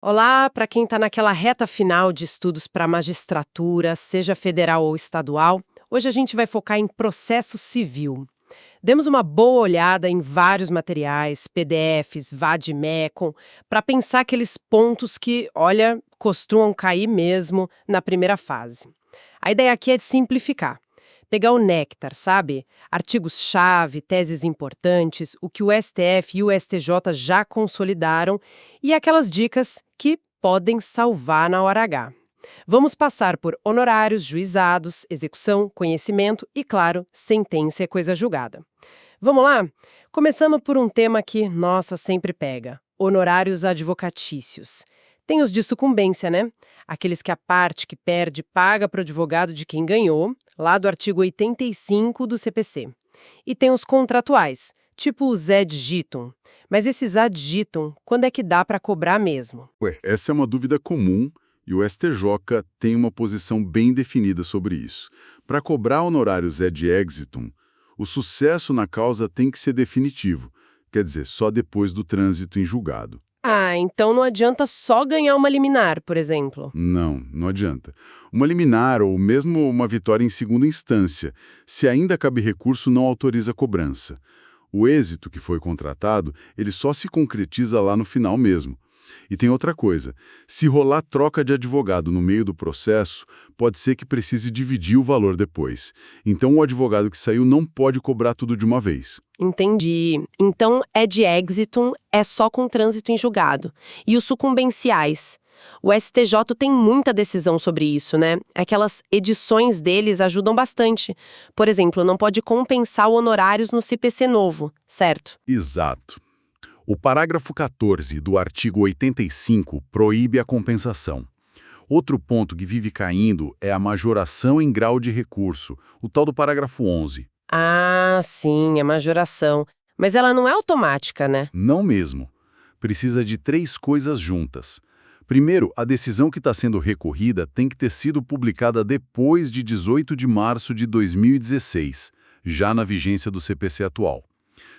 Olá, para quem está naquela reta final de estudos para magistratura, seja federal ou estadual, hoje a gente vai focar em processo civil. Demos uma boa olhada em vários materiais, PDFs, VAD-MECOM, para pensar aqueles pontos que, olha, costumam cair mesmo na primeira fase. A ideia aqui é simplificar. Pegar o néctar, sabe? Artigos-chave, teses importantes, o que o STF e o STJ já consolidaram e aquelas dicas que podem salvar na hora H. Vamos passar por honorários, juizados, execução, conhecimento e, claro, sentença e coisa julgada. Vamos lá? Começando por um tema que, nossa, sempre pega: honorários advocatícios. Tem os de sucumbência, né? Aqueles que a parte que perde paga para o advogado de quem ganhou, lá do artigo 85 do CPC. E tem os contratuais, tipo os ad litem. Mas esses ad litem, quando é que dá para cobrar mesmo? Essa é uma dúvida comum e o STJ tem uma posição bem definida sobre isso. Para cobrar honorários ad exitum, o sucesso na causa tem que ser definitivo, quer dizer, só depois do trânsito em julgado. Ah, então não adianta só ganhar uma liminar, por exemplo. Não adianta. Uma liminar ou mesmo uma vitória em segunda instância, se ainda cabe recurso, não autoriza a cobrança. O êxito que foi contratado, ele só se concretiza lá no final mesmo. E tem outra coisa, se rolar troca de advogado no meio do processo, pode ser que precise dividir o valor depois. Então o advogado que saiu não pode cobrar tudo de uma vez. Entendi. Então, ad exitum é só com trânsito em julgado. E os sucumbenciais? O STJ tem muita decisão sobre isso, né? Aquelas edições deles ajudam bastante. Por exemplo, não pode compensar honorários no CPC novo, certo? Exato. O parágrafo 14 do artigo 85 proíbe a compensação. Outro ponto que vive caindo é a majoração em grau de recurso, o tal do parágrafo 11. Ah, sim, é majoração. Mas ela não é automática, né? Não mesmo. Precisa de três coisas juntas. Primeiro, a decisão que está sendo recorrida tem que ter sido publicada depois de 18 de março de 2016, já na vigência do CPC atual.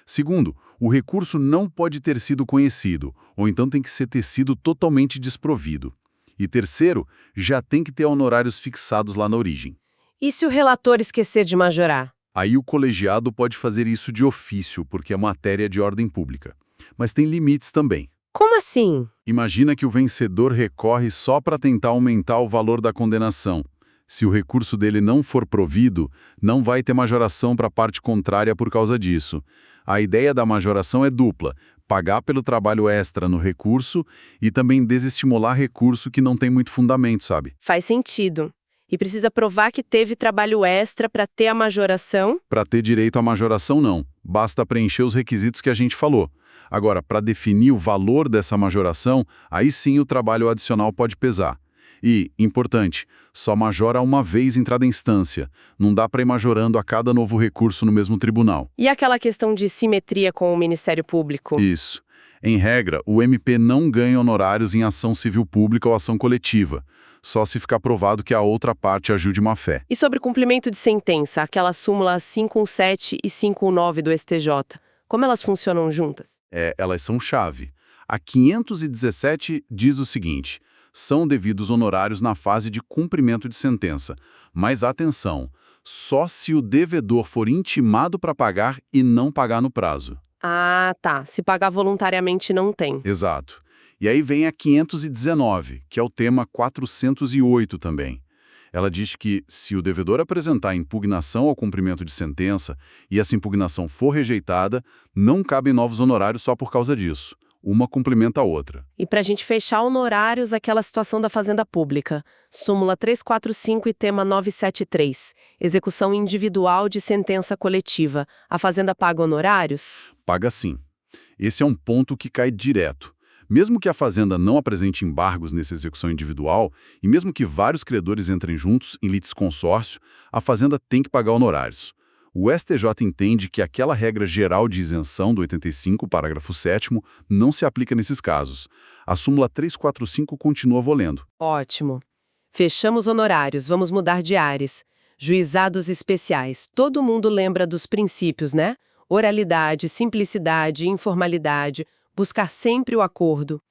Segundo, o recurso não pode ter sido conhecido, ou então tem que ter sido totalmente desprovido. E terceiro, já tem que ter honorários fixados lá na origem. E se o relator esquecer de majorar? Aí o colegiado pode fazer isso de ofício, porque é matéria de ordem pública. Mas tem limites também. Como assim? Imagina que o vencedor recorre só para tentar aumentar o valor da condenação. Se o recurso dele não for provido, não vai ter majoração para a parte contrária por causa disso. A ideia da majoração é dupla: pagar pelo trabalho extra no recurso e também desestimular recurso que não tem muito fundamento, sabe? Faz sentido. E precisa provar que teve trabalho extra para ter a majoração? Para ter direito à majoração, não. Basta preencher os requisitos que a gente falou. Agora, para definir o valor dessa majoração, aí sim o trabalho adicional pode pesar. E, importante, só majora uma vez entrada em instância. Não dá para ir majorando a cada novo recurso no mesmo tribunal. E aquela questão de simetria com o Ministério Público? Isso. Em regra, o MP não ganha honorários em ação civil pública ou ação coletiva, só se ficar provado que a outra parte agiu de má-fé. E sobre cumprimento de sentença, aquela súmula 517 e 519 do STJ, como elas funcionam juntas? Elas são chave. A 517 diz o seguinte: são devidos honorários na fase de cumprimento de sentença. Mas atenção, só se o devedor for intimado para pagar e não pagar no prazo. Ah, tá. Se pagar voluntariamente não tem. Exato. E aí vem a 519, que é o tema 408 também. Ela diz que, se o devedor apresentar impugnação ao cumprimento de sentença e essa impugnação for rejeitada, não cabem novos honorários só por causa disso. Uma complementa a outra. E para a gente fechar honorários, aquela situação da Fazenda Pública. Súmula 345 e tema 973. Execução individual de sentença coletiva. A Fazenda paga honorários? Paga sim. Esse é um ponto que cai direto. Mesmo que a Fazenda não apresente embargos nessa execução individual, e mesmo que vários credores entrem juntos em litisconsórcio, a Fazenda tem que pagar honorários. O STJ entende que aquela regra geral de isenção do 85, parágrafo 7º, não se aplica nesses casos. A súmula 345 continua valendo. Ótimo. Fechamos honorários, vamos mudar de áreas. Juizados especiais. Todo mundo lembra dos princípios, né? Oralidade, simplicidade, informalidade, buscar sempre o acordo.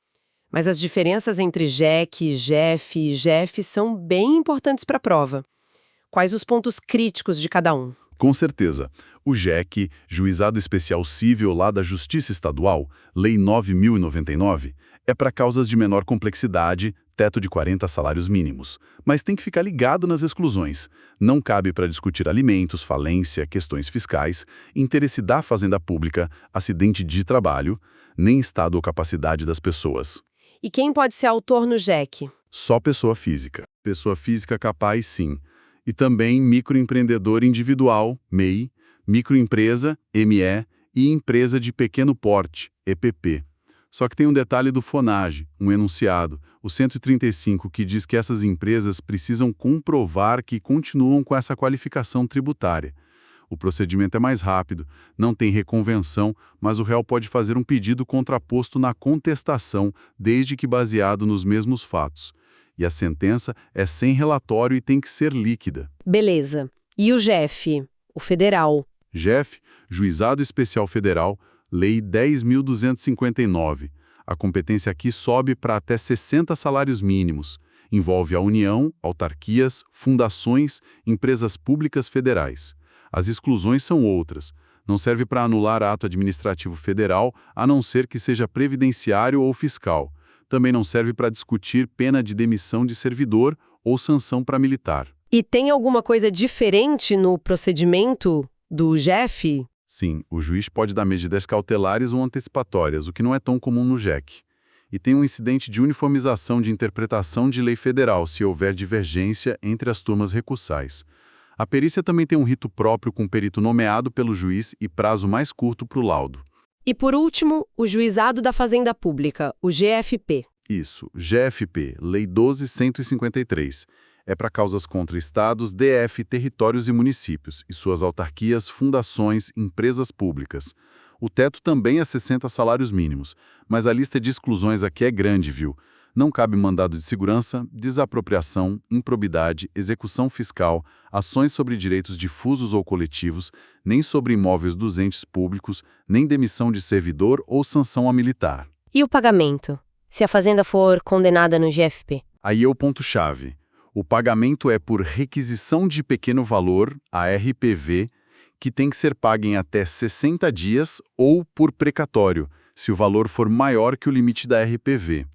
Mas as diferenças entre JEC, JEF e GEF são bem importantes para a prova. Quais os pontos críticos de cada um? Com certeza. O JEC, Juizado Especial Cível lá da Justiça Estadual, Lei 9.099, é para causas de menor complexidade, teto de 40 salários mínimos. Mas tem que ficar ligado nas exclusões. Não cabe para discutir alimentos, falência, questões fiscais, interesse da fazenda pública, acidente de trabalho, nem estado ou capacidade das pessoas. E quem pode ser autor no JEC? Só pessoa física. Pessoa física capaz, sim. E também microempreendedor individual, MEI, microempresa, ME, e empresa de pequeno porte, EPP. Só que tem um detalhe do FONAGE, um enunciado, o 135, que diz que essas empresas precisam comprovar que continuam com essa qualificação tributária. O procedimento é mais rápido, não tem reconvenção, mas o réu pode fazer um pedido contraposto na contestação, desde que baseado nos mesmos fatos. E a sentença é sem relatório e tem que ser líquida. Beleza. E o JEF, o federal? JEF, Juizado Especial Federal, Lei 10.259. A competência aqui sobe para até 60 salários mínimos. Envolve a União, autarquias, fundações, empresas públicas federais. As exclusões são outras. Não serve para anular ato administrativo federal, a não ser que seja previdenciário ou fiscal. Também não serve para discutir pena de demissão de servidor ou sanção para militar. E tem alguma coisa diferente no procedimento do JEF? Sim, o juiz pode dar medidas cautelares ou antecipatórias, o que não é tão comum no JEC. E tem um incidente de uniformização de interpretação de lei federal, se houver divergência entre as turmas recursais. A perícia também tem um rito próprio com perito nomeado pelo juiz e prazo mais curto para o laudo. E por último, o Juizado da Fazenda Pública, o GFP. Isso, GFP, Lei 12.153. É para causas contra estados, DF, territórios e municípios, e suas autarquias, fundações, empresas públicas. O teto também é 60 salários mínimos, mas a lista de exclusões aqui é grande, viu? Não cabe mandado de segurança, desapropriação, improbidade, execução fiscal, ações sobre direitos difusos ou coletivos, nem sobre imóveis dos entes públicos, nem demissão de servidor ou sanção a militar. E o pagamento? Se a fazenda for condenada no GFP? Aí é o ponto-chave. O pagamento é por requisição de pequeno valor, a RPV, que tem que ser paga em até 60 dias ou por precatório, se o valor for maior que o limite da RPV.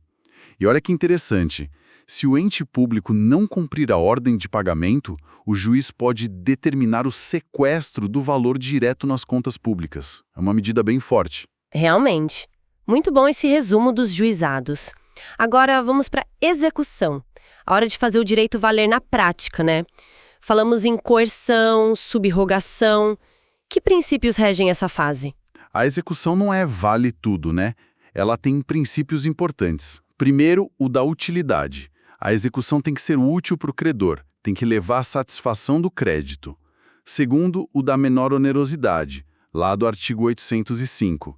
E olha que interessante, se o ente público não cumprir a ordem de pagamento, o juiz pode determinar o sequestro do valor direto nas contas públicas. É uma medida bem forte. Realmente. Muito bom esse resumo dos juizados. Agora vamos para execução. A hora de fazer o direito valer na prática, né? Falamos em coerção, subrogação. Que princípios regem essa fase? A execução não é vale tudo, né? Ela tem princípios importantes. Primeiro, o da utilidade. A execução tem que ser útil para o credor, tem que levar à satisfação do crédito. Segundo, o da menor onerosidade, lá do artigo 805.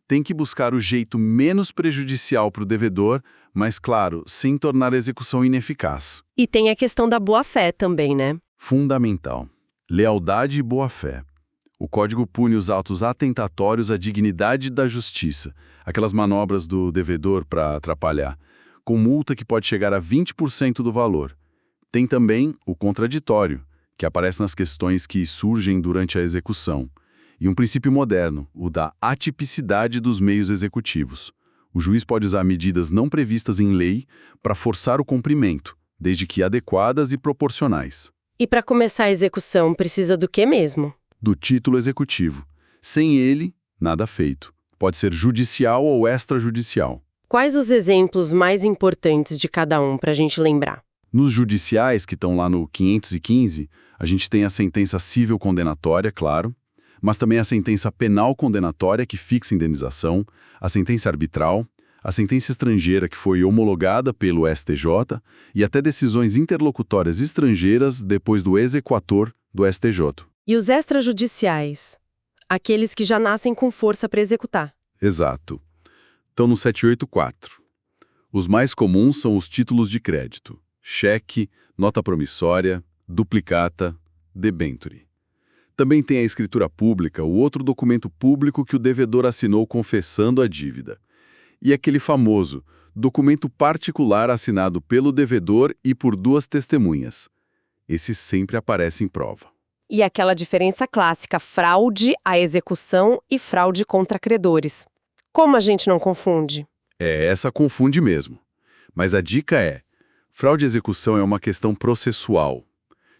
Tem que buscar o jeito menos prejudicial para o devedor, mas, claro, sem tornar a execução ineficaz. E tem a questão da boa-fé também, né? Fundamental. Lealdade e boa-fé. O Código pune os atos atentatórios à dignidade da justiça, aquelas manobras do devedor para atrapalhar, com multa que pode chegar a 20% do valor. Tem também o contraditório, que aparece nas questões que surgem durante a execução. E um princípio moderno, o da atipicidade dos meios executivos. O juiz pode usar medidas não previstas em lei para forçar o cumprimento, desde que adequadas e proporcionais. E para começar a execução, precisa do quê mesmo? Do título executivo. Sem ele, nada feito. Pode ser judicial ou extrajudicial. Quais os exemplos mais importantes de cada um para a gente lembrar? Nos judiciais, que estão lá no 515, a gente tem a sentença civil condenatória, claro, mas também a sentença penal condenatória, que fixa indenização, a sentença arbitral, a sentença estrangeira, que foi homologada pelo STJ, e até decisões interlocutórias estrangeiras depois do exequatur do STJ. E os extrajudiciais? Aqueles que já nascem com força para executar. Exato. Estão no 784. Os mais comuns são os títulos de crédito: cheque, nota promissória, duplicata, debenture. Também tem a escritura pública, o outro documento público que o devedor assinou confessando a dívida. E aquele famoso, documento particular assinado pelo devedor e por duas testemunhas. Esse sempre aparece em prova. E aquela diferença clássica, fraude à execução e fraude contra credores. Como a gente não confunde? Essa confunde mesmo. Mas a dica é: fraude à execução é uma questão processual.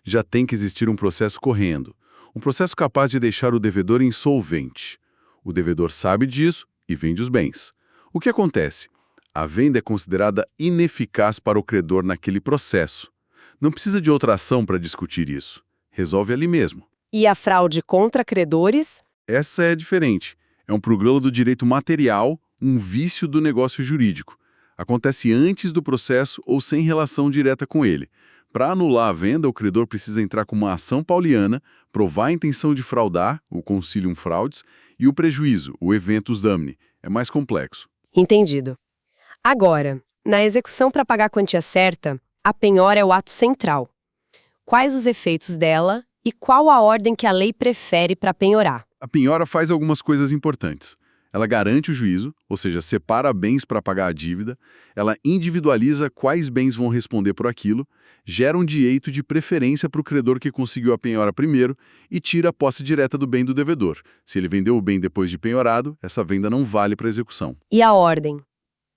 Já tem que existir um processo correndo, um processo capaz de deixar o devedor insolvente. O devedor sabe disso e vende os bens. O que acontece? A venda é considerada ineficaz para o credor naquele processo. Não precisa de outra ação para discutir isso. Resolve ali mesmo. E a fraude contra credores? Essa é diferente. É um programa do direito material, um vício do negócio jurídico. Acontece antes do processo ou sem relação direta com ele. Para anular a venda, o credor precisa entrar com uma ação pauliana, provar a intenção de fraudar, o concilium fraudes, e o prejuízo, o eventus damni. É mais complexo. Entendido. Agora, na execução para pagar a quantia certa, a penhora é o ato central. Quais os efeitos dela e qual a ordem que a lei prefere para penhorar? A penhora faz algumas coisas importantes. Ela garante o juízo, ou seja, separa bens para pagar a dívida, ela individualiza quais bens vão responder por aquilo, gera um direito de preferência para o credor que conseguiu a penhora primeiro e tira a posse direta do bem do devedor. Se ele vendeu o bem depois de penhorado, essa venda não vale para execução. E a ordem?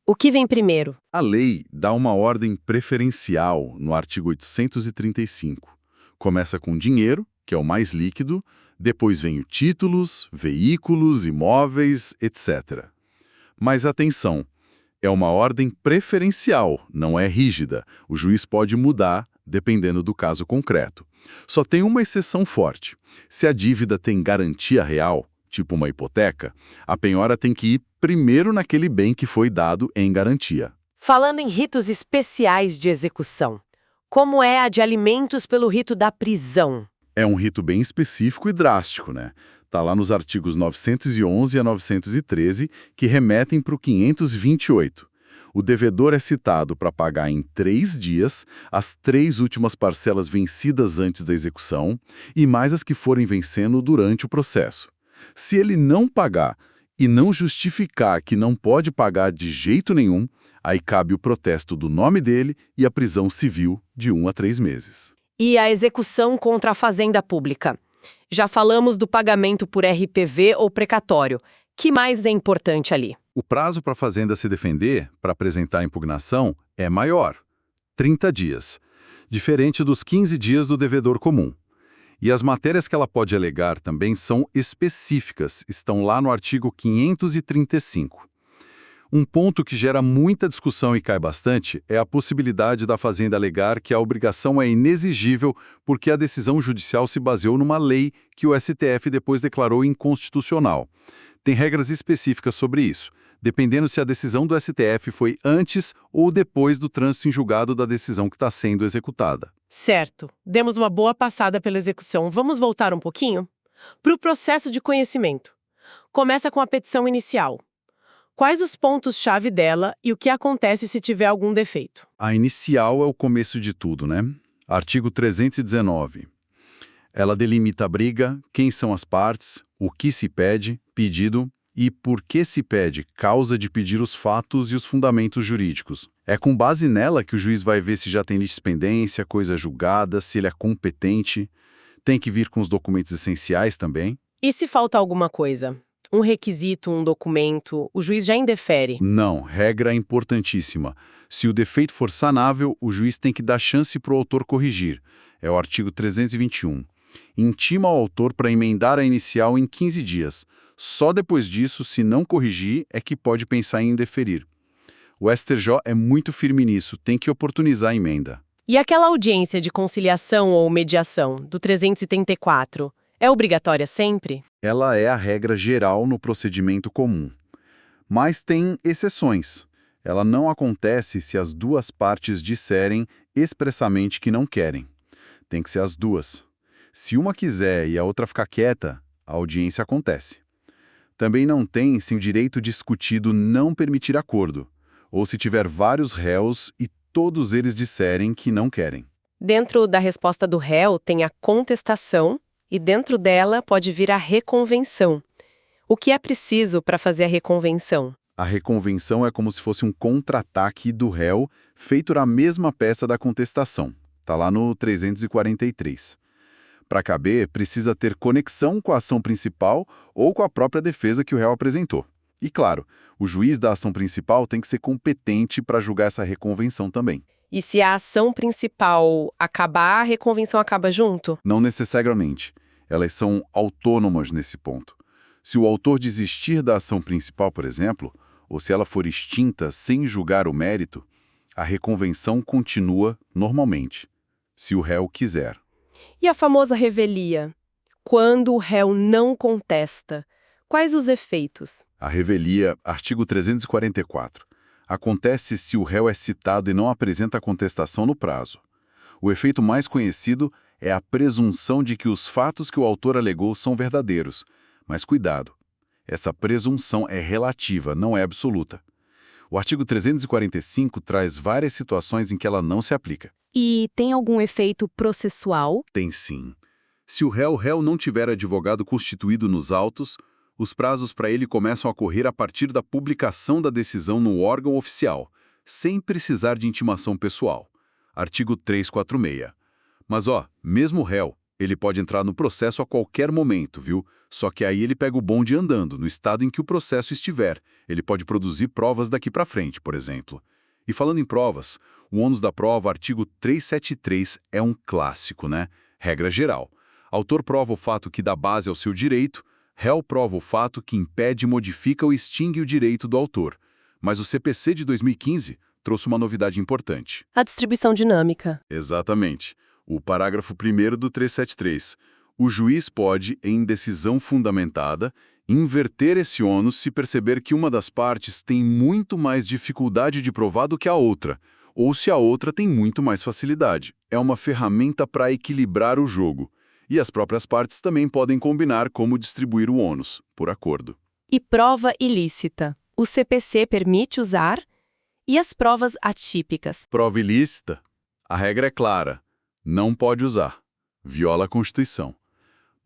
O que vem primeiro? A lei dá uma ordem preferencial no artigo 835. Começa com dinheiro, que é o mais líquido, depois vem títulos, veículos, imóveis, etc. Mas atenção, é uma ordem preferencial, não é rígida. O juiz pode mudar, dependendo do caso concreto. Só tem uma exceção forte. Se a dívida tem garantia real, tipo uma hipoteca, a penhora tem que ir primeiro naquele bem que foi dado em garantia. Falando em ritos especiais de execução, como é a de alimentos pelo rito da prisão? É um rito bem específico e drástico, né? Tá lá nos artigos 911 a 913, que remetem para o 528. O devedor é citado para pagar em 3 dias as 3 últimas parcelas vencidas antes da execução e mais as que forem vencendo durante o processo. Se ele não pagar e não justificar que não pode pagar de jeito nenhum, aí cabe o protesto do nome dele e a prisão civil de 1 a 3 meses. E a execução contra a fazenda pública? Já falamos do pagamento por RPV ou precatório. Que mais é importante ali? O prazo para a fazenda se defender, para apresentar a impugnação, é maior, 30 dias, diferente dos 15 dias do devedor comum. E as matérias que ela pode alegar também são específicas, estão lá no artigo 535. Um ponto que gera muita discussão e cai bastante é a possibilidade da Fazenda alegar que a obrigação é inexigível porque a decisão judicial se baseou numa lei que o STF depois declarou inconstitucional. Tem regras específicas sobre isso, dependendo se a decisão do STF foi antes ou depois do trânsito em julgado da decisão que está sendo executada. Certo. Demos uma boa passada pela execução. Vamos voltar um pouquinho? Para o processo de conhecimento. Começa com a petição inicial. Quais os pontos-chave dela e o que acontece se tiver algum defeito? A inicial é o começo de tudo, né? Artigo 319. Ela delimita a briga, quem são as partes, o que se pede, pedido, e por que se pede, causa de pedir os fatos e os fundamentos jurídicos. É com base nela que o juiz vai ver se já tem litispendência, coisa julgada, se ele é competente. Tem que vir com os documentos essenciais também. E se falta alguma coisa? Um requisito, um documento, o juiz já indefere? Não, regra importantíssima. Se o defeito for sanável, o juiz tem que dar chance para o autor corrigir. É o artigo 321. Intima ao autor para emendar a inicial em 15 dias. Só depois disso, se não corrigir, é que pode pensar em indeferir. O STJ é muito firme nisso, tem que oportunizar a emenda. E aquela audiência de conciliação ou mediação, do 384, é obrigatória sempre? Ela é a regra geral no procedimento comum. Mas tem exceções. Ela não acontece se as duas partes disserem expressamente que não querem. Tem que ser as duas. Se uma quiser e a outra ficar quieta, a audiência acontece. Também não tem se o direito discutido não permitir acordo, ou se tiver vários réus e todos eles disserem que não querem. Dentro da resposta do réu tem a contestação e dentro dela pode vir a reconvenção. O que é preciso para fazer a reconvenção? A reconvenção é como se fosse um contra-ataque do réu feito na mesma peça da contestação. Está lá no 343. Para caber, precisa ter conexão com a ação principal ou com a própria defesa que o réu apresentou. E claro, o juiz da ação principal tem que ser competente para julgar essa reconvenção também. E se a ação principal acabar, a reconvenção acaba junto? Não necessariamente. Elas são autônomas nesse ponto. Se o autor desistir da ação principal, por exemplo, ou se ela for extinta sem julgar o mérito, a reconvenção continua normalmente, se o réu quiser. E a famosa revelia? Quando o réu não contesta, quais os efeitos? A revelia, artigo 344. Acontece se o réu é citado e não apresenta a contestação no prazo. O efeito mais conhecido é a presunção de que os fatos que o autor alegou são verdadeiros. Mas cuidado, essa presunção é relativa, não é absoluta. O artigo 345 traz várias situações em que ela não se aplica. E tem algum efeito processual? Tem sim. Se o réu não tiver advogado constituído nos autos, os prazos para ele começam a correr a partir da publicação da decisão no órgão oficial, sem precisar de intimação pessoal. Artigo 346. Mas mesmo o réu, ele pode entrar no processo a qualquer momento, viu? Só que aí ele pega o bonde andando, no estado em que o processo estiver. Ele pode produzir provas daqui para frente, por exemplo. E falando em provas, o ônus da prova, artigo 373, é um clássico, né? Regra geral. Autor prova o fato que dá base ao seu direito, réu prova o fato que impede, modifica ou extingue o direito do autor. Mas o CPC de 2015 trouxe uma novidade importante. A distribuição dinâmica. Exatamente. O parágrafo 1º do 373. O juiz pode, em decisão fundamentada, inverter esse ônus se perceber que uma das partes tem muito mais dificuldade de provar do que a outra, ou se a outra tem muito mais facilidade. É uma ferramenta para equilibrar o jogo. E as próprias partes também podem combinar como distribuir o ônus, por acordo. E prova ilícita? O CPC permite usar? E as provas atípicas? Prova ilícita? A regra é clara. Não pode usar. Viola a Constituição.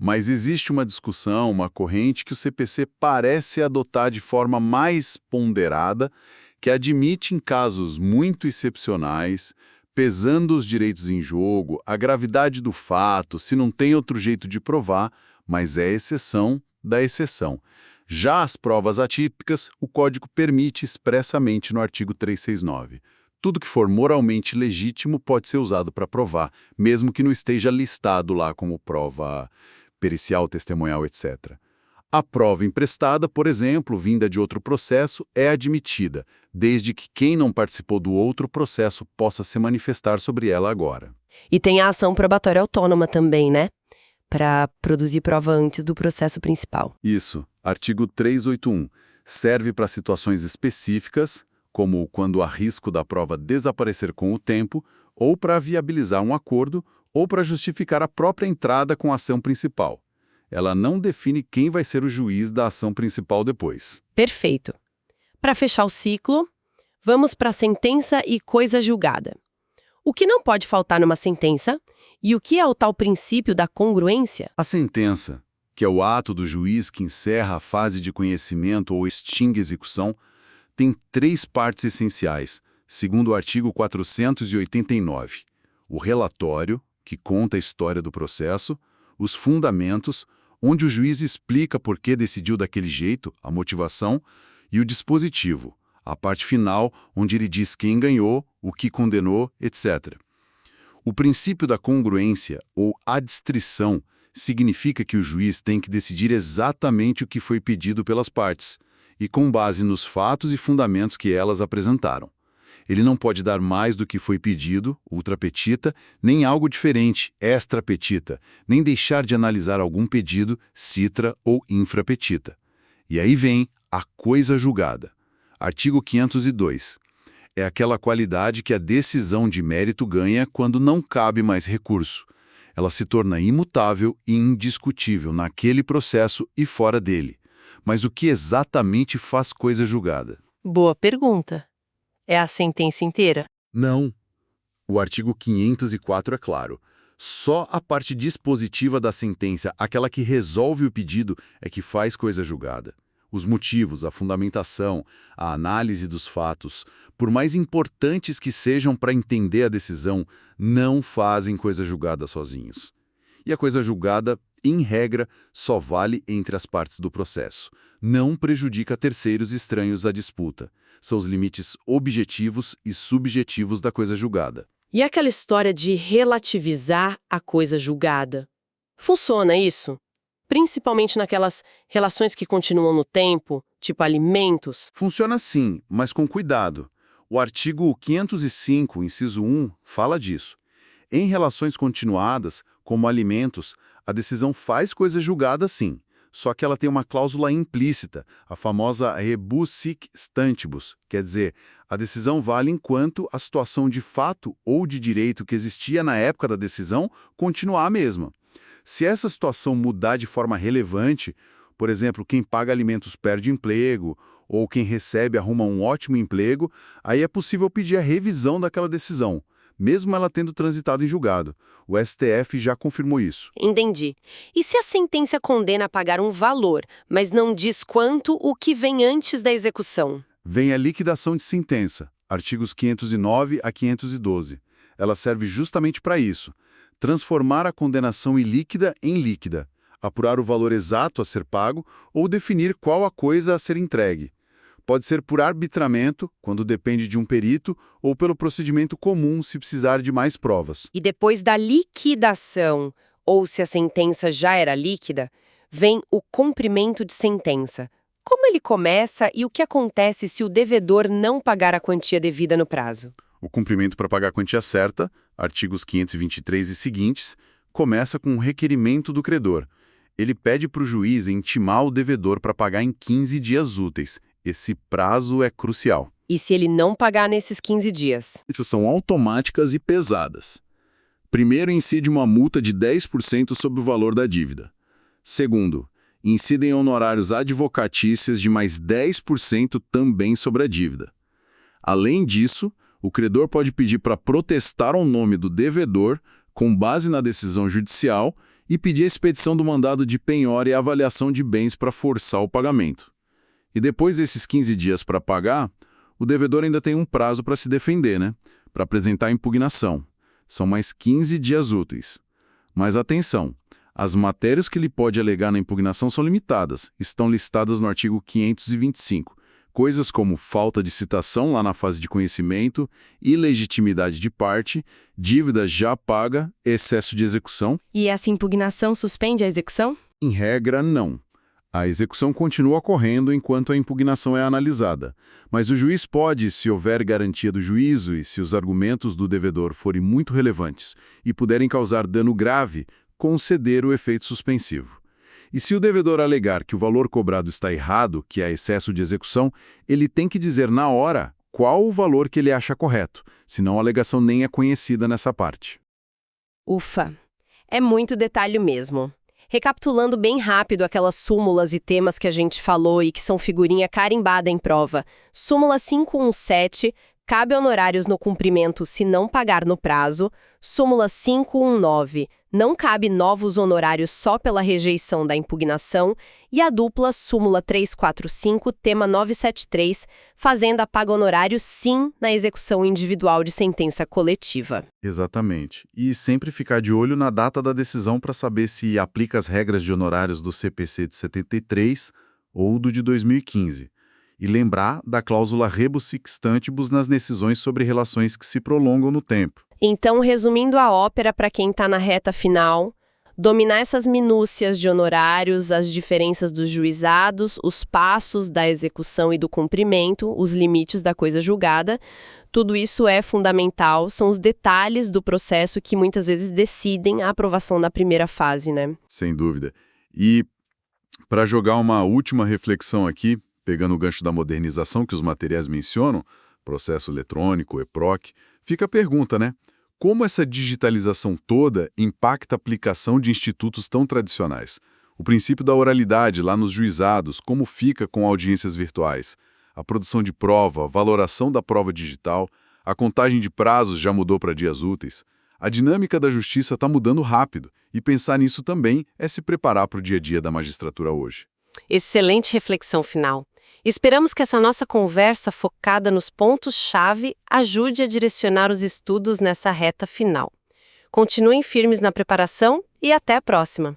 Mas existe uma discussão, uma corrente que o CPC parece adotar de forma mais ponderada, que admite em casos muito excepcionais, pesando os direitos em jogo, a gravidade do fato, se não tem outro jeito de provar, mas é exceção da exceção. Já as provas atípicas, o Código permite expressamente no artigo 369. Tudo que for moralmente legítimo pode ser usado para provar, mesmo que não esteja listado lá como prova pericial, testemunhal, etc. A prova emprestada, por exemplo, vinda de outro processo, é admitida, desde que quem não participou do outro processo possa se manifestar sobre ela agora. E tem a ação probatória autônoma também, né? Para produzir prova antes do processo principal. Isso. Artigo 381. Serve para situações específicas, como quando há risco da prova desaparecer com o tempo, ou para viabilizar um acordo, ou para justificar a própria entrada com a ação principal. Ela não define quem vai ser o juiz da ação principal depois. Perfeito. Para fechar o ciclo, vamos para a sentença e coisa julgada. O que não pode faltar numa sentença e o que é o tal princípio da congruência? A sentença, que é o ato do juiz que encerra a fase de conhecimento ou extingue a execução, tem 3 partes essenciais, segundo o artigo 489. O relatório, que conta a história do processo, os fundamentos, onde o juiz explica por que decidiu daquele jeito, a motivação, e o dispositivo, a parte final, onde ele diz quem ganhou, o que condenou, etc. O princípio da congruência, ou adstrição, significa que o juiz tem que decidir exatamente o que foi pedido pelas partes, e com base nos fatos e fundamentos que elas apresentaram. Ele não pode dar mais do que foi pedido, ultra petita, nem algo diferente, extra petita, nem deixar de analisar algum pedido, citra ou infra petita. E aí vem a coisa julgada. Artigo 502. É aquela qualidade que a decisão de mérito ganha quando não cabe mais recurso. Ela se torna imutável e indiscutível naquele processo e fora dele. Mas o que exatamente faz coisa julgada? Boa pergunta. É a sentença inteira? Não. O artigo 504 é claro. Só a parte dispositiva da sentença, aquela que resolve o pedido, é que faz coisa julgada. Os motivos, a fundamentação, a análise dos fatos, por mais importantes que sejam para entender a decisão, não fazem coisa julgada sozinhos. E a coisa julgada, em regra, só vale entre as partes do processo. Não prejudica terceiros estranhos à disputa. São os limites objetivos e subjetivos da coisa julgada. E aquela história de relativizar a coisa julgada? Funciona isso? Principalmente naquelas relações que continuam no tempo, tipo alimentos? Funciona sim, mas com cuidado. O artigo 505, inciso 1, fala disso. Em relações continuadas, como alimentos, a decisão faz coisa julgada sim, só que ela tem uma cláusula implícita, a famosa rebus sic stantibus, quer dizer, a decisão vale enquanto a situação de fato ou de direito que existia na época da decisão continuar a mesma. Se essa situação mudar de forma relevante, por exemplo, quem paga alimentos perde emprego, ou quem recebe arruma um ótimo emprego, aí é possível pedir a revisão daquela decisão, mesmo ela tendo transitado em julgado. O STF já confirmou isso. Entendi. E se a sentença condena a pagar um valor, mas não diz quanto o que vem antes da execução? Vem a liquidação de sentença, artigos 509 a 512. Ela serve justamente para isso. Transformar a condenação ilíquida em líquida, apurar o valor exato a ser pago ou definir qual a coisa a ser entregue. Pode ser por arbitramento, quando depende de um perito, ou pelo procedimento comum, se precisar de mais provas. E depois da liquidação, ou se a sentença já era líquida, vem o cumprimento de sentença. Como ele começa e o que acontece se o devedor não pagar a quantia devida no prazo? O cumprimento para pagar a quantia certa, artigos 523 e seguintes, começa com um requerimento do credor. Ele pede para o juiz intimar o devedor para pagar em 15 dias úteis. Esse prazo é crucial. E se ele não pagar nesses 15 dias? Essas são automáticas e pesadas. Primeiro, incide uma multa de 10% sobre o valor da dívida. Segundo, incidem honorários advocatícios de mais 10% também sobre a dívida. Além disso, o credor pode pedir para protestar ao nome do devedor, com base na decisão judicial, e pedir a expedição do mandado de penhora e avaliação de bens para forçar o pagamento. E depois desses 15 dias para pagar, o devedor ainda tem um prazo para se defender, né? Para apresentar a impugnação. São mais 15 dias úteis. Mas atenção, as matérias que ele pode alegar na impugnação são limitadas, estão listadas no artigo 525. Coisas como falta de citação lá na fase de conhecimento, ilegitimidade de parte, dívida já paga, excesso de execução. E essa impugnação suspende a execução? Em regra, não. A execução continua ocorrendo enquanto a impugnação é analisada, mas o juiz pode, se houver garantia do juízo e se os argumentos do devedor forem muito relevantes e puderem causar dano grave, conceder o efeito suspensivo. E se o devedor alegar que o valor cobrado está errado, que há excesso de execução, ele tem que dizer na hora qual o valor que ele acha correto, senão a alegação nem é conhecida nessa parte. Ufa, é muito detalhe mesmo. Recapitulando bem rápido aquelas súmulas e temas que a gente falou e que são figurinha carimbada em prova. Súmula 517, cabe honorários no cumprimento se não pagar no prazo. Súmula 519, não cabe novos honorários só pela rejeição da impugnação. E a dupla súmula 345, tema 973, fazenda paga honorários sim na execução individual de sentença coletiva. Exatamente. E sempre ficar de olho na data da decisão para saber se aplica as regras de honorários do CPC de 73 ou do de 2015. E lembrar da cláusula rebus sic stantibus nas decisões sobre relações que se prolongam no tempo. Então, resumindo a ópera para quem está na reta final, dominar essas minúcias de honorários, as diferenças dos juizados, os passos da execução e do cumprimento, os limites da coisa julgada, tudo isso é fundamental, são os detalhes do processo que muitas vezes decidem a aprovação na primeira fase, né? Sem dúvida. E para jogar uma última reflexão aqui, pegando o gancho da modernização que os materiais mencionam, processo eletrônico, EPROC, fica a pergunta, né? Como essa digitalização toda impacta a aplicação de institutos tão tradicionais? O princípio da oralidade lá nos juizados, como fica com audiências virtuais? A produção de prova, a valoração da prova digital, a contagem de prazos já mudou para dias úteis. A dinâmica da justiça está mudando rápido e pensar nisso também é se preparar para o dia a dia da magistratura hoje. Excelente reflexão final. Esperamos que essa nossa conversa focada nos pontos-chave ajude a direcionar os estudos nessa reta final. Continuem firmes na preparação e até a próxima!